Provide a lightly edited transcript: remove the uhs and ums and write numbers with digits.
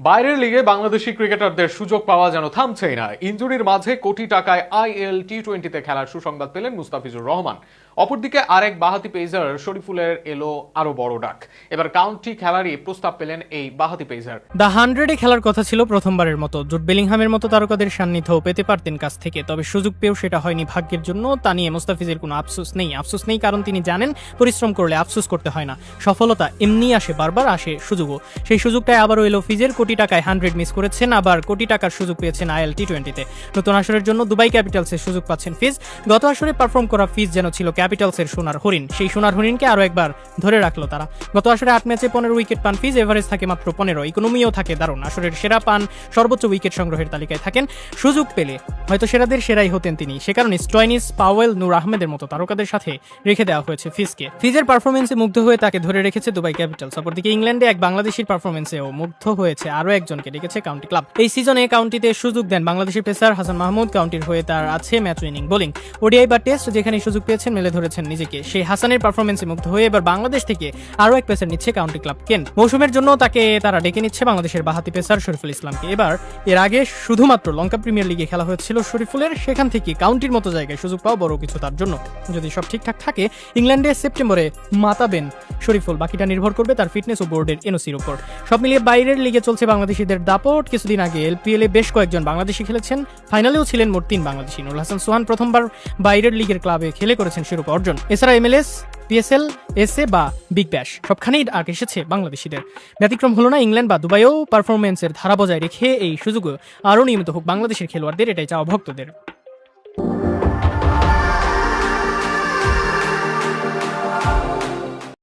বাইরের লিগে বাংলাদেশি ক্রিকেটারদের সুযোগ পাওয়া যেন থামছেই না। ইনজুরির মাঝে কোটি টাকায় আইএল টি-20তে খেলার সুসংবাদ পেলেন মুস্তাফিজুর রহমান। অপরদিকে আরেক বাঁহাতি পেসার শরীফুলের এলো আরো বড় ডাক। এবার কাউন্টি খেলারই প্রস্তাব পেলেন এই বাঁহাতি পেসার। দ্য 100-এ খেলার কথা ছিল প্রথমবারের মতো। জুড বেলিংহামের মতো তারকাদের সান্নিধ্যও পেতে পারতেন কাছ থেকে, তবে সুযোগ পেয়েও সেটা হয়নি ভাগ্যের জন্য। তা নিয়ে মুস্তাফিজের কোনো আফসোস নেই কারণ তিনি জানেন পরিশ্রম করলে আফসোস করতে হয় না। সফলতা এমনি আসে, বারবার আসে সুযোগও। সেই সুযোগটাই আবারও এলো ফিজের। কোটি টাকায় 100 মিস করেছেন, আবার কোটি টাকার সুযোগ পেয়েছেন আইএল টি-20তে। নতুন আসরের জন্য দুবাই ক্যাপিটালসের সুযোগ পাচ্ছেন ফিজ। গত আসরে পারফর্ম করা ফিজ যেন ছিল ক্যাপিটালসের সোনার হরিণ। সেই সোনার হরিণকে আরো একবার ধরে রাখলো তারা। গত আসরে 8 ম্যাচে 15 উইকেট পান ফিজ, এভারেজ থাকে মাত্র 15। ইকোনমিও থাকে দারুণ। আসরের সেরা পান, সর্বোচ্চ উইকেট সংগ্রহের তালিকায় থাকেন। সুযোগ পেলে হয়তো সেরাদের সেরাই হতেন তিনি। সে কারণে স্টয়নিস, পাওয়েল, নূর আহমেদের মতো তারকাদের সাথে রেখে দেওয়া হয়েছে ফিজকে। ফিজের পারফরমেন্সে মুগ্ধ হয়ে তাকে ধরে রেখেছে দুবাই ক্যাপিটালস। অপরদিকে ইংল্যান্ডে এক বাংলাদেশির পারফরমেন্সেও মুগ্ধ হয়েছে আরো একজনকে, ডেকেছে কাউন্টি ক্লাব। এই সিজনে কাউন্টিতে সুযোগ দেন বাংলাদেশি পেসার হাসান মাহমুদ। কাউন্টির হয়ে তার আছে ম্যাচ উইনিং বোলিং। ওডিআই বা টেস্ট যেখানে সুযোগ পেয়েছেন মেলে ধরেছেন নিজেকে। সেই হাসানের পারফরমেন্সে মুগ্ধ হয়ে এবার বাংলাদেশ থেকে আরো এক পেসার নিচ্ছে কাউন্টি ক্লাব কেন্ট। মৌসুমের জন্য তাকে তারা ডেকে নিচ্ছে বাংলাদেশের বাঁহাতি পেসার শরীফুল ইসলামকে। এর আগে শুধুমাত্র লঙ্কা প্রিমিয়ার লিগে খেলা হয়েছিল শরীফুলের, সেখান থেকে কাউন্টির মতো জায়গায় সুযোগ পাওয়া বড় কিছু তার জন্য। যদি সব ঠিকঠাক থাকে ইংল্যান্ডে সেপ্টেম্বরে মাতাবেন শরীফুল। বাকিটা নির্ভর করবে তার ফিটনেস ও বোর্ডের এনওসির উপর। সব মিলিয়ে বাইরের লিগে চলছে বাংলাদেশিদের দাপট। কিছুদিন আগে এলপিএলে বেশ কয়েকজন বাংলাদেশি খেলেছেন, ফাইনালেও ছিলেন মোট 3 বাংলাদেশি। নুরুল হাসান সোহান প্রথমবার বাইরের লিগের ক্লাবে খেলে করেছেন শিরোপা অর্জন। এছাড়া এমএলএস, পিএসএল, এসএ বা বিগ ব্যাশ সবখানেই ডাক এসেছে বাংলাদেশিদের। ব্যতিক্রম হলো না ইংল্যান্ড বা দুবাইও। পারফরমেন্সের ধারা বজায় রেখে এই সুযোগও আরও নিয়মিত হোক বাংলাদেশের খেলোয়াড়দের, এটাই চাওয়া ভক্তদের।